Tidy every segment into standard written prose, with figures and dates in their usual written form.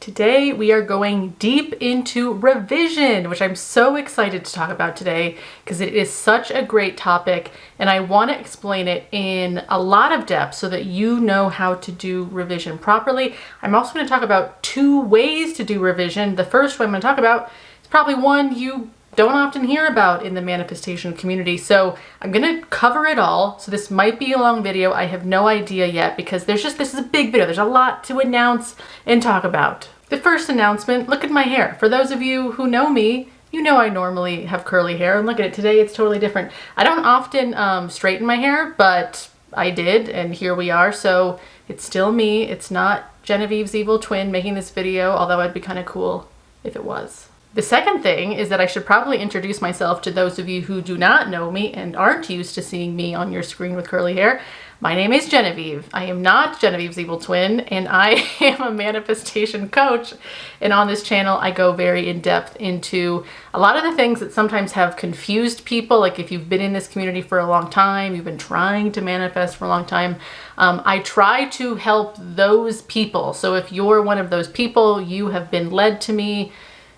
Today we are going deep into revision, which I'm so excited to talk about today because it is such a great topic and I want to explain it in a lot of depth so that you know how to do revision properly. I'm also going to talk about 2 ways to do revision. The first one I'm going to talk about is probably one you don't often hear about in the manifestation community. So I'm going to cover it all. So this might be a long video. I have no idea yet because this is a big video. There's a lot to announce and talk about. The first announcement, look at my hair. For those of you who know me, you know I normally have curly hair, and look at it today, it's totally different. I don't often straighten my hair, but I did, and here we are. So it's still me. It's not Genevieve's evil twin making this video, although it'd be kind of cool if it was. The second thing is that I should probably introduce myself to those of you who do not know me and aren't used to seeing me on your screen with curly hair. My name is Genevieve. I am not Genevieve's evil twin, and I am a manifestation coach. And on this channel, I go very in depth into a lot of the things that sometimes have confused people. Like if you've been in this community for a long time, you've been trying to manifest for a long time, I try to help those people. So if you're one of those people, you have been led to me,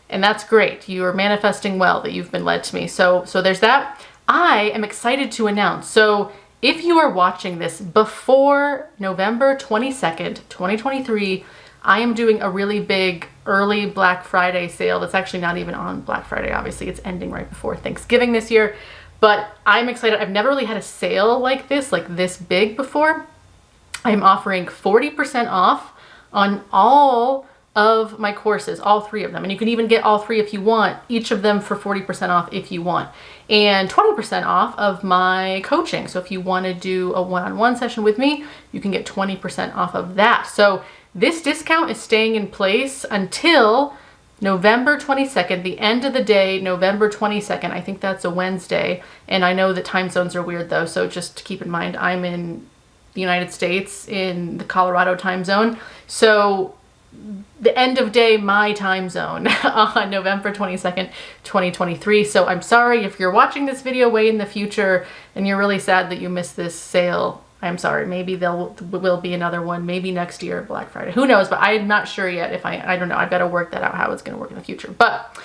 and that's great. You are manifesting well that you've been led to me. So there's that. I am excited to announce. So if you are watching this before November 22nd, 2023, I am doing a really big early Black Friday sale. That's actually not even on Black Friday. Obviously, it's ending right before Thanksgiving this year. But I'm excited. I've never really had a sale like this big before. I'm offering 40% off on all of my courses, all 3 of them. And you can even get all 3 if you want, each of them for 40% off if you want. And 20% off of my coaching. So if you want to do a one-on-one session with me, you can get 20% off of that. So this discount is staying in place until November 22nd, the end of the day, November 22nd. I think that's a Wednesday. And I know that time zones are weird though. So just keep in mind, I'm in the United States in the Colorado time zone. So the end of day, my time zone on November 22nd, 2023. So I'm sorry if you're watching this video way in the future and you're really sad that you missed this sale. I'm sorry. Maybe will be another one, maybe next year, Black Friday. Who knows? But I'm not sure yet if I don't know. I've got to work that out, how it's going to work in the future. But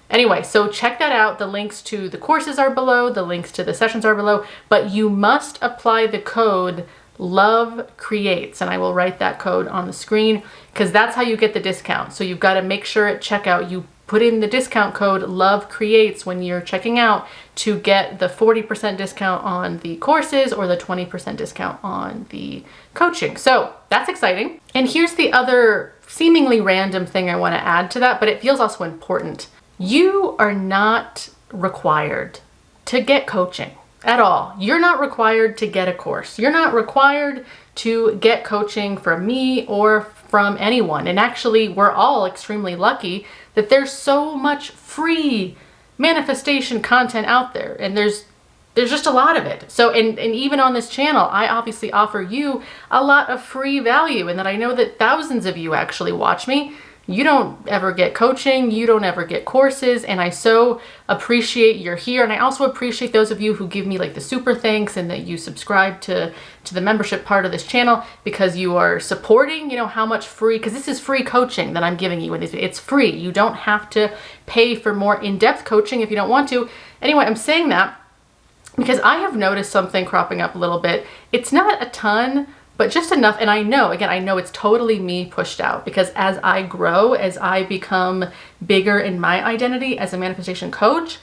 anyway, so check that out. The links to the courses are below. The links to the sessions are below. But you must apply the code Love Creates, and I will write that code on the screen because that's how you get the discount. So you've got to make sure at checkout you put in the discount code Love Creates when you're checking out to get the 40% discount on the courses or the 20% discount on the coaching. So that's exciting. And here's the other seemingly random thing I want to add to that, but it feels also important. You are not required to get coaching at all. You're not required to get a course. You're not required to get coaching from me or from anyone. And actually, we're all extremely lucky that there's so much free manifestation content out there. And there's just a lot of it. So, and even on this channel, I obviously offer you a lot of free value, and that I know that thousands of you actually watch me. You don't ever get coaching, you don't ever get courses, and I so appreciate you're here. And I also appreciate those of you who give me like the super thanks and that you subscribe to the membership part of this channel because you are supporting, how much free, because this is free coaching that I'm giving you. It's free. You don't have to pay for more in-depth coaching if you don't want to. Anyway, I'm saying that because I have noticed something cropping up a little bit. It's not a ton, but just enough. And I know it's totally me pushed out because as I grow, as I become bigger in my identity as a manifestation coach,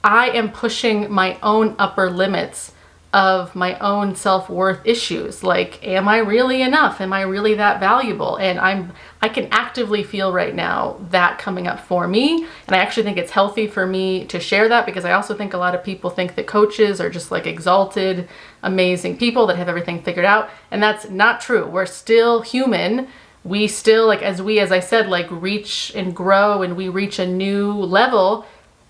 I am pushing my own upper limits of my own self-worth issues. Like, am I really enough? Am I really that valuable? And I can actively feel right now that coming up for me. And I actually think it's healthy for me to share that because I also think a lot of people think that coaches are just like exalted, amazing people that have everything figured out. And that's not true. We're still human. We still, as I said, reach and grow and we reach a new level.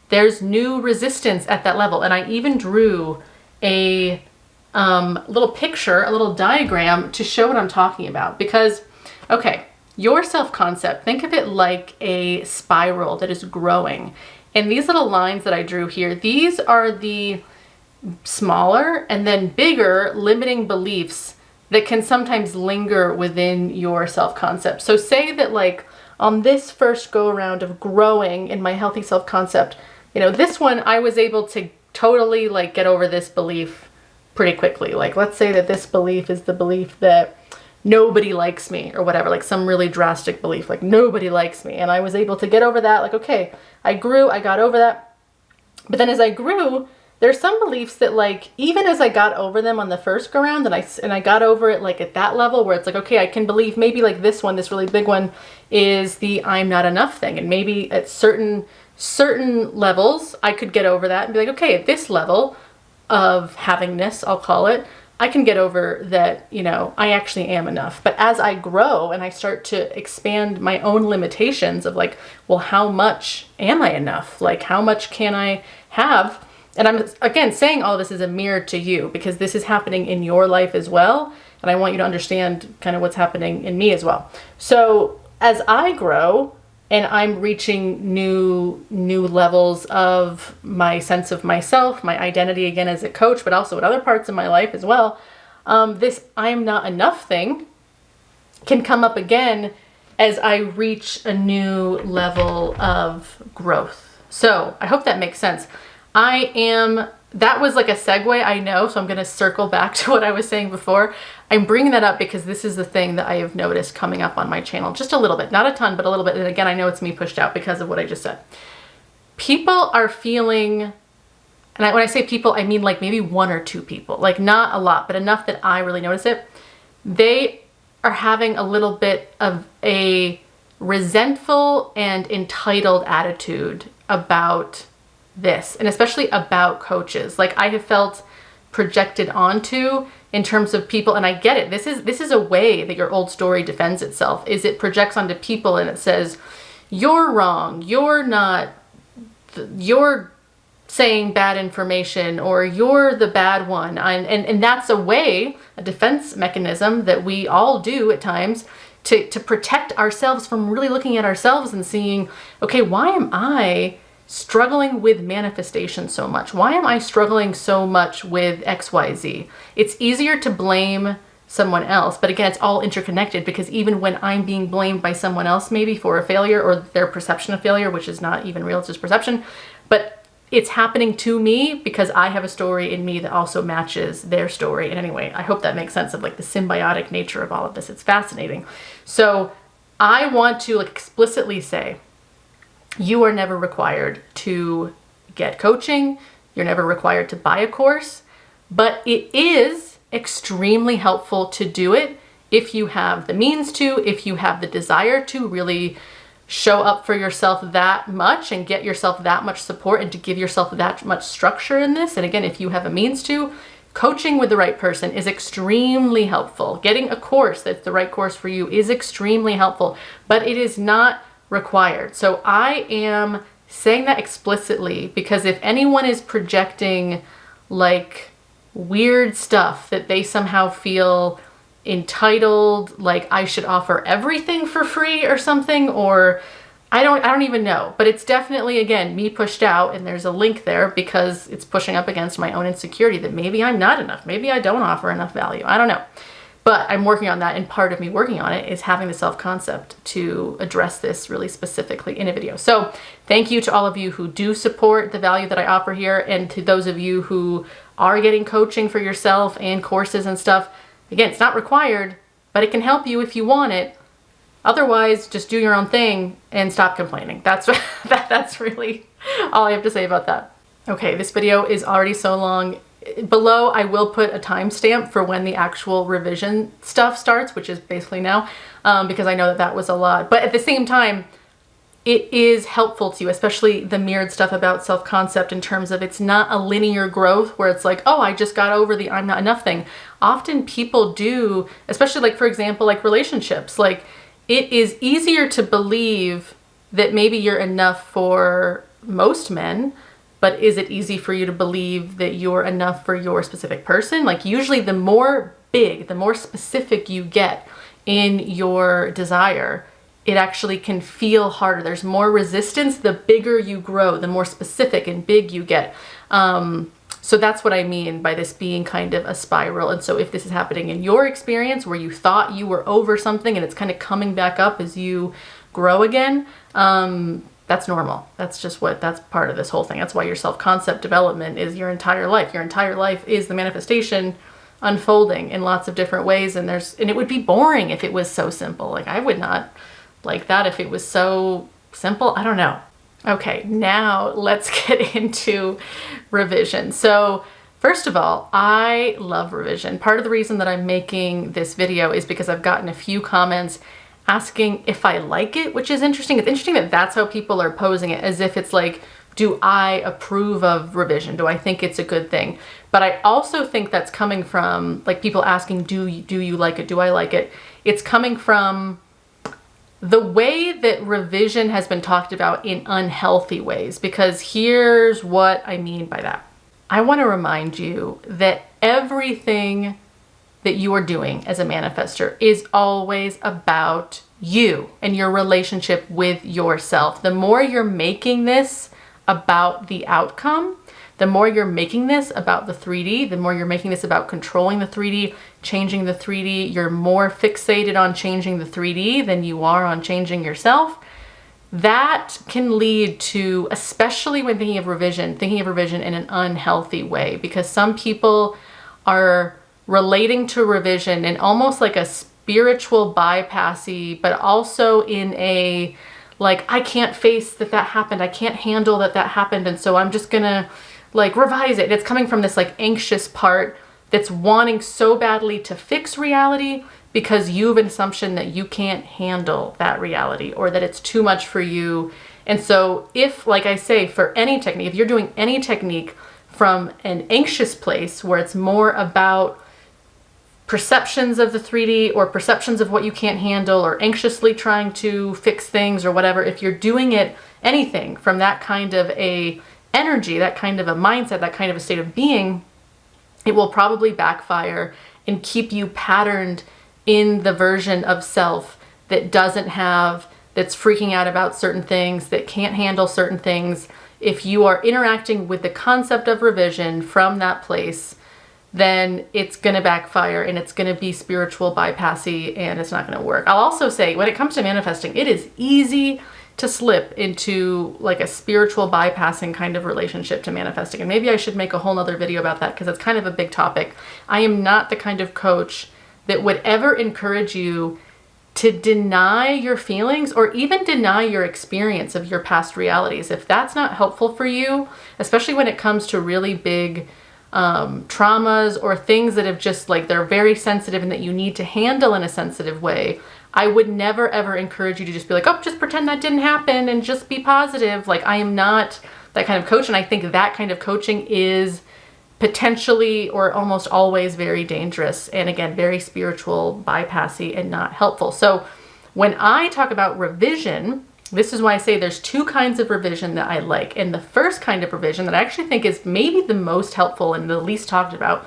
There's new resistance at that level. And I even drew a little picture, a little diagram to show what I'm talking about because, okay, your self-concept, think of it like a spiral that is growing. And these little lines that I drew here, these are the smaller and then bigger limiting beliefs that can sometimes linger within your self-concept. So say that on this first go around of growing in my healthy self-concept, this one I was able to totally like get over this belief pretty quickly. Like, let's say that this belief is the belief that nobody likes me or whatever, like some really drastic belief, like nobody likes me. And I was able to get over that. Like, okay, I grew, I got over that. But then as I grew, there's some beliefs that like, even as I got over them on the first go round and I got over it like at that level where it's like, okay, I can believe maybe like this one, this really big one is the I'm not enough thing. And maybe at certain levels, I could get over that and be like, okay, at this level of havingness, I'll call it, I can get over that, I actually am enough. But as I grow and I start to expand my own limitations of like, well, how much am I enough? Like, how much can I have? And I'm, again, saying all this is a mirror to you because this is happening in your life as well. And I want you to understand kind of what's happening in me as well. So as I grow and I'm reaching new levels of my sense of myself, my identity again as a coach, but also in other parts of my life as well, this I'm not enough thing can come up again as I reach a new level of growth. So I hope that makes sense. That was like a segue, I know, so I'm going to circle back to what I was saying before. I'm bringing that up because this is the thing that I have noticed coming up on my channel, just a little bit, not a ton, but a little bit. And again, I know it's me pushed out because of what I just said. People are feeling, and when I say people, I mean like maybe one or two people, like not a lot, but enough that I really notice it. They are having a little bit of a resentful and entitled attitude about this, and especially about coaches. Like I have felt projected onto in terms of people, and I get it. This is a way that your old story defends itself, is it projects onto people and it says, you're wrong, you're saying bad information, or you're the bad one. And that's a way, a defense mechanism that we all do at times to protect ourselves from really looking at ourselves and seeing, okay, why am I struggling with manifestation so much? Why am I struggling so much with XYZ? It's easier to blame someone else, but again, it's all interconnected because even when I'm being blamed by someone else, maybe for a failure or their perception of failure, which is not even real, it's just perception, but it's happening to me because I have a story in me that also matches their story. And anyway, I hope that makes sense of like the symbiotic nature of all of this. It's fascinating. So I want to like explicitly say, you are never required to get coaching. You're never required to buy a course, but it is extremely helpful to do it if you have the means to, if you have the desire to really show up for yourself that much and get yourself that much support and to give yourself that much structure in this. And again, if you have a means to, coaching with the right person is extremely helpful. Getting a course that's the right course for you is extremely helpful, but it is not required. So I am saying that explicitly because if anyone is projecting like weird stuff that they somehow feel entitled, like I should offer everything for free or something, or I don't even know, but it's definitely, again, me pushed out, and there's a link there because it's pushing up against my own insecurity that maybe I'm not enough. Maybe I don't offer enough value. I don't know. But I'm working on that, and part of me working on it is having the self-concept to address this really specifically in a video. So thank you to all of you who do support the value that I offer here, and to those of you who are getting coaching for yourself and courses and stuff. Again, it's not required, but it can help you if you want it. Otherwise, just do your own thing and stop complaining. That's really all I have to say about that. Okay, this video is already so long. Below, I will put a timestamp for when the actual revision stuff starts, which is basically now, because I know that was a lot. But at the same time, it is helpful to you, especially the mirrored stuff about self-concept in terms of it's not a linear growth where it's like, oh, I just got over the I'm not enough thing. Often people do, especially like, for example, like relationships, like it is easier to believe that maybe you're enough for most men, but is it easy for you to believe that you're enough for your specific person? Like usually the more big, the more specific you get in your desire, it actually can feel harder. There's more resistance. The bigger you grow, the more specific and big you get. So that's what I mean by this being kind of a spiral. And so if this is happening in your experience where you thought you were over something and it's kind of coming back up as you grow again, that's normal. That's part of this whole thing. That's why your self-concept development is your entire life. Your entire life is the manifestation unfolding in lots of different ways. And it would be boring if it was so simple. Like, I would not like that if it was so simple. I don't know. Okay, now let's get into revision. So first of all, I love revision. Part of the reason that I'm making this video is because I've gotten a few comments asking if I like it, which is interesting. It's interesting that that's how people are posing it, as if it's like, do I approve of revision? Do I think it's a good thing? But I also think that's coming from like people asking, do you like it? Do I like it? It's coming from the way that revision has been talked about in unhealthy ways, because here's what I mean by that. I want to remind you that everything that you are doing as a manifester is always about you and your relationship with yourself. The more you're making this about the outcome, the more you're making this about the 3D, the more you're making this about controlling the 3D, changing the 3D, you're more fixated on changing the 3D than you are on changing yourself. That can lead to, especially when thinking of revision in an unhealthy way, because some people are relating to revision in almost like a spiritual bypassy, but also in a, like, I can't face that happened. I can't handle that happened. And so I'm just gonna like revise it. It's coming from this like anxious part that's wanting so badly to fix reality because you have an assumption that you can't handle that reality or that it's too much for you. And so if, like I say, for any technique, if you're doing any technique from an anxious place where it's more about perceptions of the 3D or perceptions of what you can't handle or anxiously trying to fix things or whatever, if you're doing it, anything from that kind of a energy, that kind of a mindset, that kind of a state of being, it will probably backfire and keep you patterned in the version of self that that's freaking out about certain things, that can't handle certain things. If you are interacting with the concept of revision from that place, then it's going to backfire and it's going to be spiritual bypassy and it's not going to work. I'll also say, when it comes to manifesting, it is easy to slip into like a spiritual bypassing kind of relationship to manifesting. And maybe I should make a whole nother video about that because it's kind of a big topic. I am not the kind of coach that would ever encourage you to deny your feelings or even deny your experience of your past realities. If that's not helpful for you, especially when it comes to really big traumas or things that have just like, they're very sensitive and that you need to handle in a sensitive way, I would never ever encourage you to just be like, oh, just pretend that didn't happen and just be positive. Like, I am not that kind of coach. And I think that kind of coaching is potentially or almost always very dangerous. And again, very spiritual, bypassy, and not helpful. So when I talk about revision, this is why I say there's two kinds of revision that I like. And the first kind of revision that I actually think is maybe the most helpful and the least talked about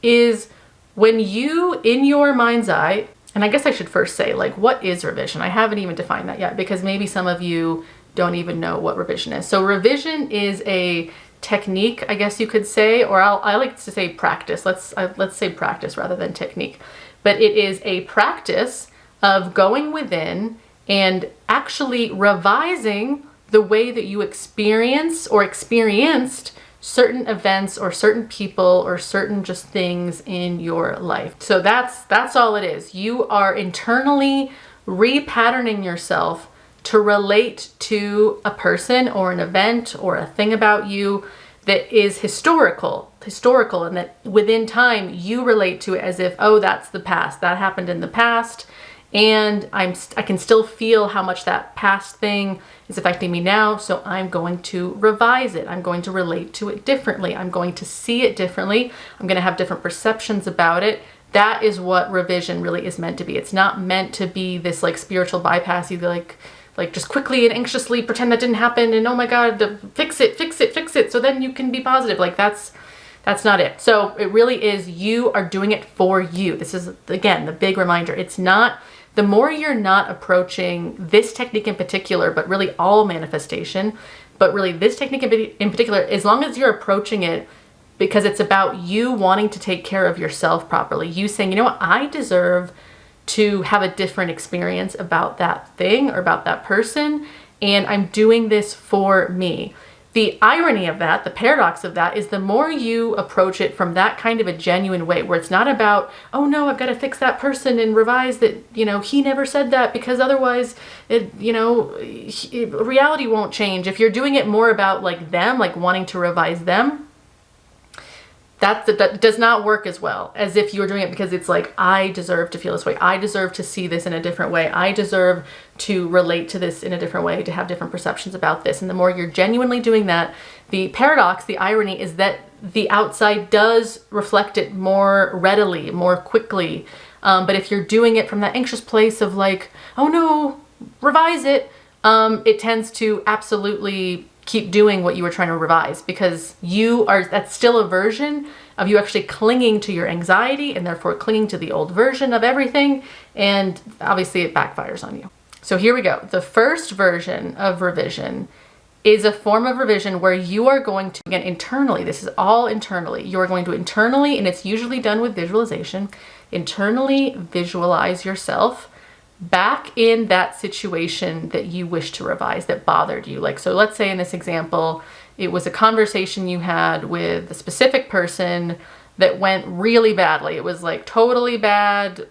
is when you, in your mind's eye, and I guess I should first say, like, what is revision? I haven't even defined that yet because maybe some of you don't even know what revision is. So revision is a technique, I guess you could say, or I like to say practice. Let's say practice rather than technique. But it is a practice of going within and actually revising the way that you experience or experienced certain events or certain people or certain just things in your life. So that's all it is. You are internally repatterning yourself to relate to a person or an event or a thing about you that is historical, and that within time you relate to it as if, oh, that's the past, that happened in the past, and I can still feel how much that past thing is affecting me now, so I'm going to revise it. I'm going to relate to it differently. I'm going to see it differently. I'm going to have different perceptions about it. That is what revision really is meant to be. It's not meant to be this like spiritual bypass, you like just quickly and anxiously pretend that didn't happen and oh my God, fix it. So then you can be positive. Like that's not it. So it really is, you are doing it for you. This is, again, the big reminder. It's not, the more you're not approaching this technique in particular, but really all manifestation, but really this technique in particular, as long as you're approaching it because it's about you wanting to take care of yourself properly, you saying, you know what, I deserve to have a different experience about that thing or about that person. And I'm doing this for me. The irony of that, the paradox of that, is the more you approach it from that kind of a genuine way, where it's not about, oh no, I've got to fix that person and revise that, he never said that because otherwise reality won't change. If you're doing it more about like them, like wanting to revise them, that does not work as well as if you're doing it because it's like, I deserve to feel this way. I deserve to see this in a different way. I deserve to relate to this in a different way, to have different perceptions about this. And the more you're genuinely doing that, the paradox, the irony is that the outside does reflect it more readily, more quickly. But if you're doing it from that anxious place of like, oh no, revise it, it tends to absolutely keep doing what you were trying to revise, because that's still a version of you actually clinging to your anxiety and therefore clinging to the old version of everything. And obviously it backfires on you. So here we go. The first version of revision is a form of revision where you are going to, again, internally, this is all internally, you are going to internally, and it's usually done with visualization, internally visualize yourself back in that situation that you wish to revise, that bothered you. Like, so let's say in this example, it was a conversation you had with a specific person that went really badly. It was like totally bad,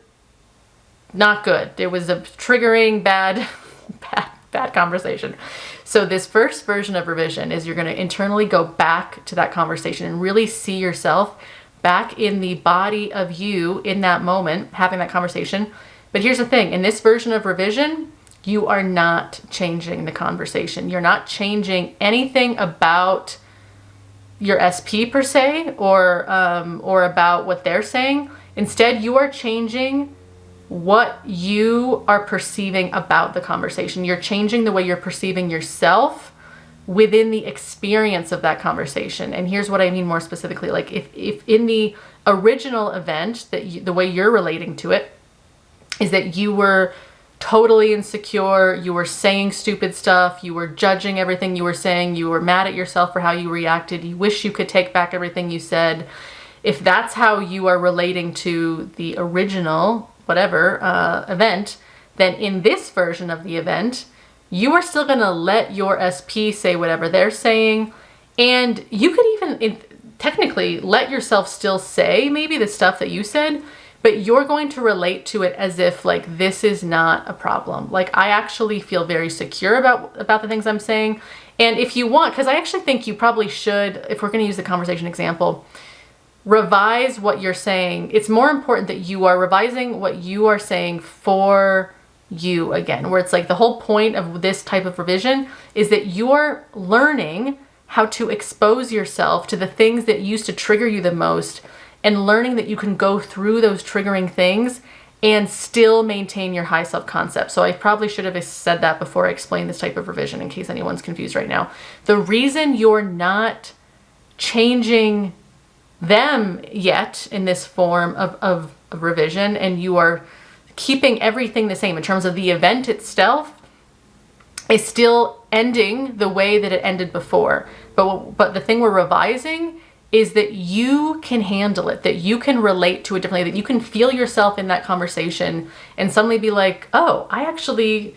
not good. It was a triggering, bad conversation. So this first version of revision is you're going to internally go back to that conversation and really see yourself back in the body of you in that moment, having that conversation. But here's the thing, in this version of revision, you are not changing the conversation. You're not changing anything about your SP per se, or about what they're saying. Instead, you are changing what you are perceiving about the conversation. You're changing the way you're perceiving yourself within the experience of that conversation. And here's what I mean more specifically. Like if in the original event, the way you're relating to it, is that you were totally insecure, you were saying stupid stuff, you were judging everything you were saying, you were mad at yourself for how you reacted, you wish you could take back everything you said. If that's how you are relating to the original, whatever, event, then in this version of the event, you are still gonna let your SP say whatever they're saying, and you could even technically let yourself still say maybe the stuff that you said, but you're going to relate to it as if like, this is not a problem. Like, I actually feel very secure about the things I'm saying. And if you want, because I actually think you probably should, if we're going to use the conversation example, revise what you're saying. It's more important that you are revising what you are saying for you again, where it's like the whole point of this type of revision is that you're learning how to expose yourself to the things that used to trigger you the most, and learning that you can go through those triggering things and still maintain your high self-concept. So I probably should have said that before I explained this type of revision in case anyone's confused right now. The reason you're not changing them yet in this form of revision, and you are keeping everything the same in terms of the event itself, is still ending the way that it ended before. But the thing we're revising is that you can handle it, that you can relate to it differently, that you can feel yourself in that conversation and suddenly be like, oh, I actually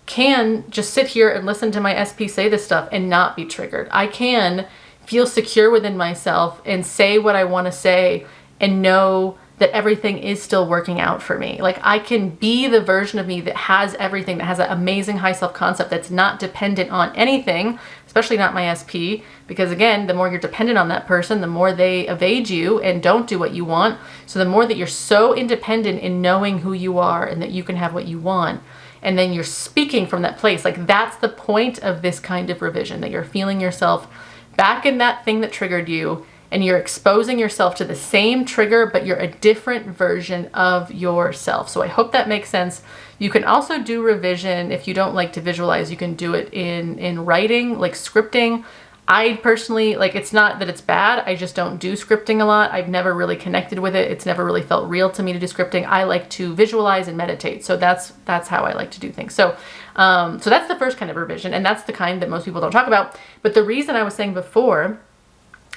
can just sit here and listen to my SP say this stuff and not be triggered. I can feel secure within myself and say what I want to say and know that everything is still working out for me. Like, I can be the version of me that has everything, that has that amazing high self-concept that's not dependent on anything, especially not my SP, because again, the more you're dependent on that person, the more they evade you and don't do what you want. So the more that you're so independent in knowing who you are and that you can have what you want, and then you're speaking from that place, like that's the point of this kind of revision, that you're feeling yourself back in that thing that triggered you, and you're exposing yourself to the same trigger, but you're a different version of yourself. So I hope that makes sense. You can also do revision if you don't like to visualize. You can do it in writing, like scripting. I personally, like, it's not that it's bad, I just don't do scripting a lot. I've never really connected with it. It's never really felt real to me to do scripting. I like to visualize and meditate. So that's how I like to do things. So that's the first kind of revision, and that's the kind that most people don't talk about. But the reason I was saying before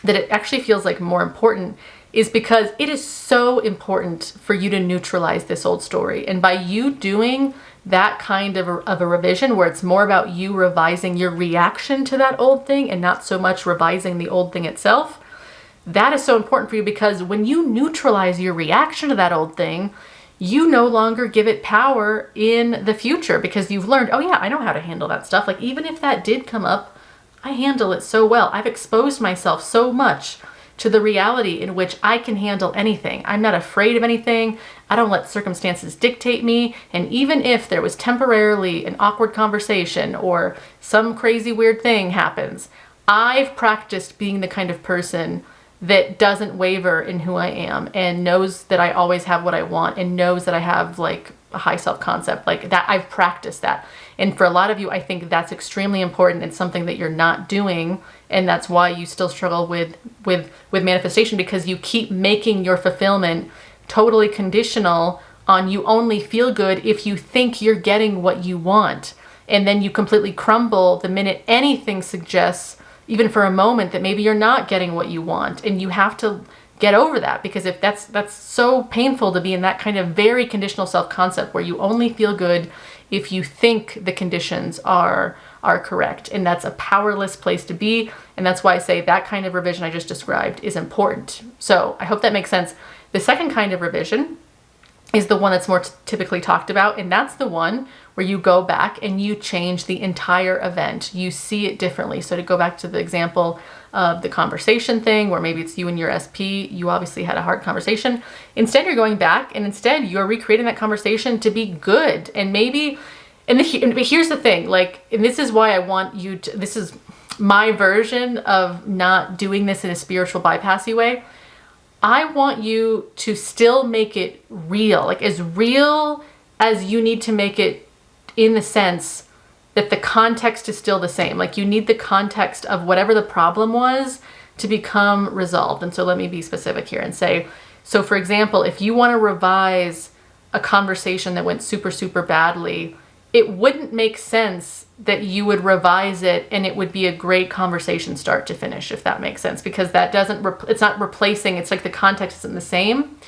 that it actually feels like more important is because it is so important for you to neutralize this old story. And by you doing that kind of a revision where it's more about you revising your reaction to that old thing and not so much revising the old thing itself, that is so important for you, because when you neutralize your reaction to that old thing, you no longer give it power in the future, because you've learned, oh yeah, I know how to handle that stuff. Like, even if that did come up, I handle it so well. I've exposed myself so much to the reality in which I can handle anything. I'm not afraid of anything. I don't let circumstances dictate me. And even if there was temporarily an awkward conversation or some crazy weird thing happens, I've practiced being the kind of person that doesn't waver in who I am and knows that I always have what I want and knows that I have like a high self-concept. Like that, I've practiced that. And for a lot of you, I think that's extremely important and something that you're not doing. And that's why you still struggle with manifestation, because you keep making your fulfillment totally conditional on you only feel good if you think you're getting what you want. And then you completely crumble the minute anything suggests, even for a moment, that maybe you're not getting what you want. And you have to get over that, because if that's so painful to be in that kind of very conditional self-concept where you only feel good if you think the conditions are correct. And that's a powerless place to be. And that's why I say that kind of revision I just described is important. So I hope that makes sense. The second kind of revision is the one that's more typically talked about. And that's the one where you go back and you change the entire event. You see it differently. So to go back to the example of the conversation thing, where maybe it's you and your SP, you obviously had a hard conversation. Instead, you're going back and instead you're recreating that conversation to be good. And maybe, but here's the thing, like, and this is why I want you to, this is my version of not doing this in a spiritual bypassy way. I want you to still make it real, like as real as you need to make it, in the sense that the context is still the same. Like, you need the context of whatever the problem was to become resolved. And so let me be specific here and say, so for example, if you want to revise a conversation that went super, super badly, it wouldn't make sense that you would revise it and it would be a great conversation start to finish, if that makes sense, because that doesn't, it's not replacing, it's like the context isn't the same.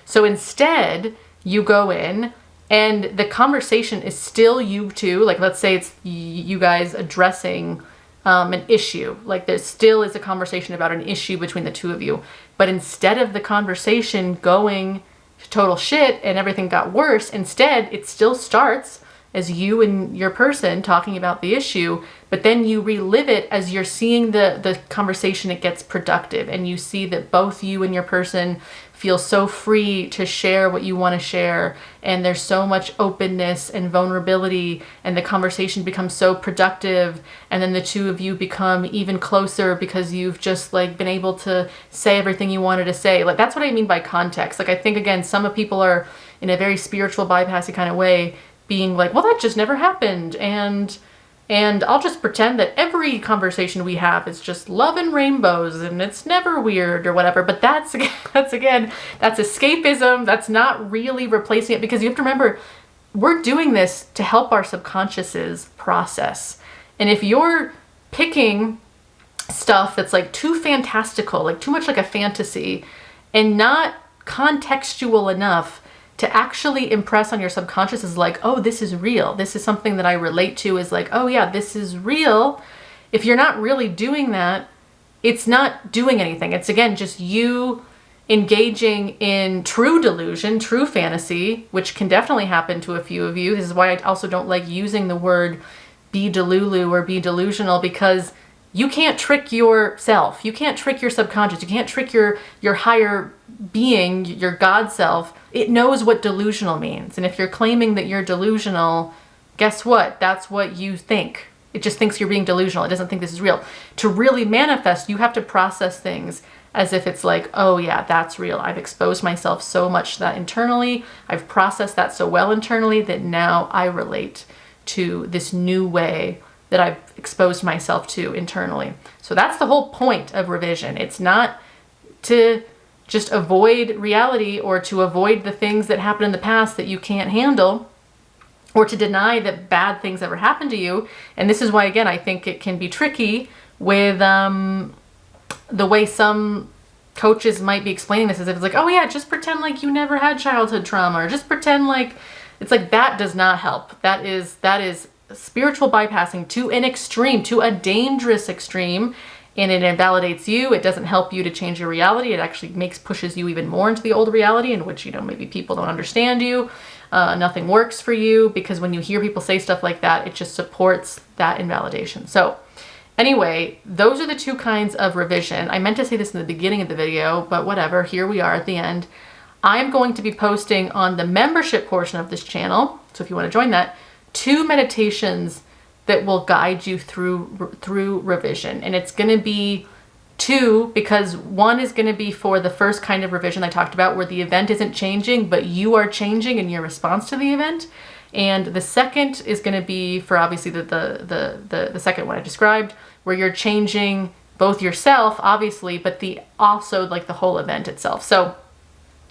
So instead, you go in and the conversation is still you two. Like, let's say it's you guys addressing an issue. Like, there still is a conversation about an issue between the two of you. But instead of the conversation going to total shit and everything got worse, instead it still starts as you and your person talking about the issue, but then you relive it as you're seeing the conversation, it gets productive, and you see that both you and your person feel so free to share what you want to share, and there's so much openness and vulnerability, and the conversation becomes so productive, and then the two of you become even closer because you've just like been able to say everything you wanted to say. Like, that's what I mean by context. Like, I think, again, some of people are in a very spiritual bypassy kind of way, being like, well, that just never happened, and I'll just pretend that every conversation we have is just love and rainbows and it's never weird or whatever. But that's escapism. That's not really replacing it, because you have to remember, we're doing this to help our subconsciouses process. And if you're picking stuff that's like too fantastical, like too much like a fantasy, and not contextual enough to actually impress on your subconscious is like, oh, this is real. This is something that I relate to, is like, oh yeah, this is real. If you're not really doing that, it's not doing anything. It's, again, just you engaging in true delusion, true fantasy, which can definitely happen to a few of you. This is why I also don't like using the word be delulu or be delusional, because you can't trick yourself. You can't trick your subconscious. You can't trick your higher being, your God self. It knows what delusional means. And if you're claiming that you're delusional, guess what? That's what you think. It just thinks you're being delusional. It doesn't think this is real. To really manifest, you have to process things as if it's like, oh yeah, that's real. I've exposed myself so much to that internally. I've processed that so well internally that now I relate to this new way that I've exposed myself to internally. So that's the whole point of revision. It's not to just avoid reality or to avoid the things that happened in the past that you can't handle, or to deny that bad things ever happened to you. And this is why, again, I think it can be tricky with the way some coaches might be explaining this as if it's like, oh yeah, just pretend like you never had childhood trauma, or just pretend like, it's like, that does not help. That is spiritual bypassing to an extreme, to a dangerous extreme, and it invalidates you. It doesn't help you to change your reality. It actually pushes you even more into the old reality in which, maybe people don't understand you. Nothing works for you, because when you hear people say stuff like that, it just supports that invalidation. So anyway, those are the two kinds of revision. I meant to say this in the beginning of the video, but whatever, here we are at the end. I'm going to be posting on the membership portion of this channel, so if you want to join that, 2 meditations that will guide you through revision. And it's going to be 2, because one is going to be for the first kind of revision I talked about, where the event isn't changing, but you are changing in your response to the event. And the second is going to be for obviously the second one I described, where you're changing both yourself, obviously, but also like the whole event itself. So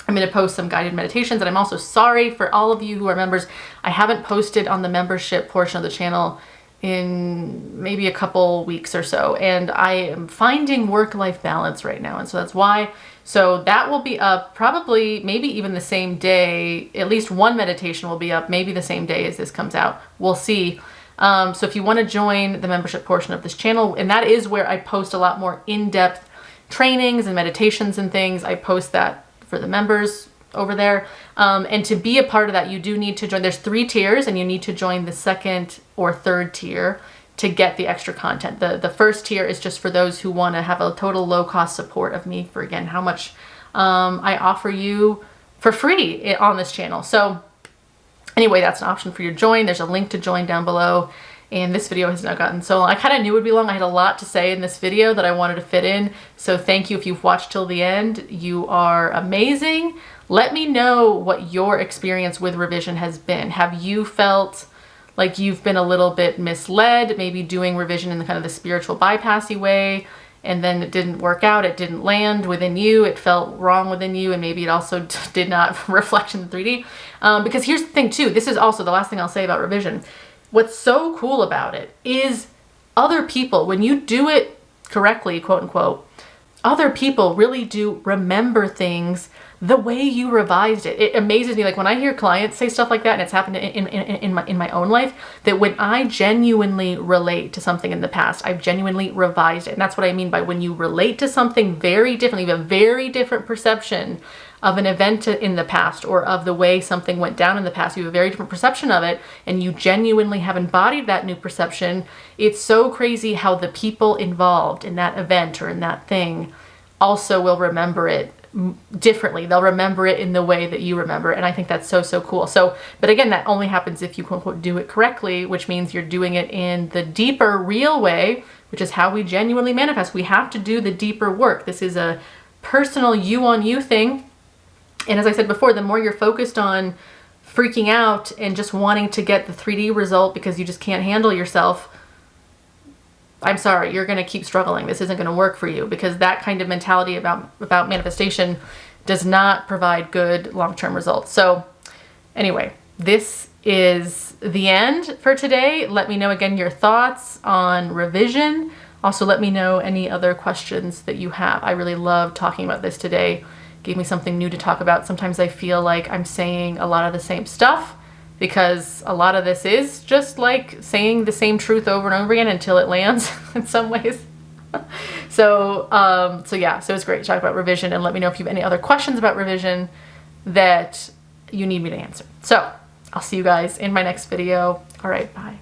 I'm going to post some guided meditations, and I'm also sorry for all of you who are members. I haven't posted on the membership portion of the channel in maybe a couple weeks or so, and I am finding work-life balance right now, and so that's why. So that will be up probably maybe even the same day. At least one meditation will be up maybe the same day as this comes out. We'll see. So if you want to join the membership portion of this channel, and that is where I post a lot more in-depth trainings and meditations and things, I post that for the members over there. And to be a part of that, you do need to join. There's 3 tiers, and you need to join the 2nd or 3rd tier to get the extra content. The first tier is just for those who want to have a total low-cost support of me for, again, how much I offer you for free on this channel. So anyway, that's an option for you to join. There's a link to join down below. And this video has now gotten so long. I kind of knew it would be long. I had a lot to say in this video that I wanted to fit in. So thank you if you've watched till the end. You are amazing. Let me know what your experience with revision has been. Have you felt like you've been a little bit misled, maybe doing revision in the kind of the spiritual bypassy way, and then it didn't work out, it didn't land within you, it felt wrong within you, and maybe it also did not reflect in the 3D? Because here's the thing too, this is also the last thing I'll say about revision. What's so cool about it is other people, when you do it correctly, quote unquote, other people really do remember things the way you revised it. It amazes me, like when I hear clients say stuff like that, and it's happened in my own life, that when I genuinely relate to something in the past, I've genuinely revised it. And that's what I mean by when you relate to something very differently, you have a very different perception of an event in the past, or of the way something went down in the past, you have a very different perception of it, and you genuinely have embodied that new perception. It's so crazy how the people involved in that event or in that thing also will remember it differently. They'll remember it in the way that you remember it. And I think that's so, so cool. So, but again, that only happens if you quote unquote do it correctly, which means you're doing it in the deeper, real way, which is how we genuinely manifest. We have to do the deeper work. This is a personal you on you thing. And as I said before, the more you're focused on freaking out and just wanting to get the 3D result because you just can't handle yourself, I'm sorry, you're going to keep struggling. This isn't going to work for you, because that kind of mentality about manifestation does not provide good long-term results. So anyway, this is the end for today. Let me know again your thoughts on revision. Also, let me know any other questions that you have. I really love talking about this today. Gave me something new to talk about. Sometimes I feel like I'm saying a lot of the same stuff, because a lot of this is just like saying the same truth over and over again until it lands in some ways. So yeah, so it's great to talk about revision, and let me know if you have any other questions about revision that you need me to answer. So I'll see you guys in my next video. All right, bye.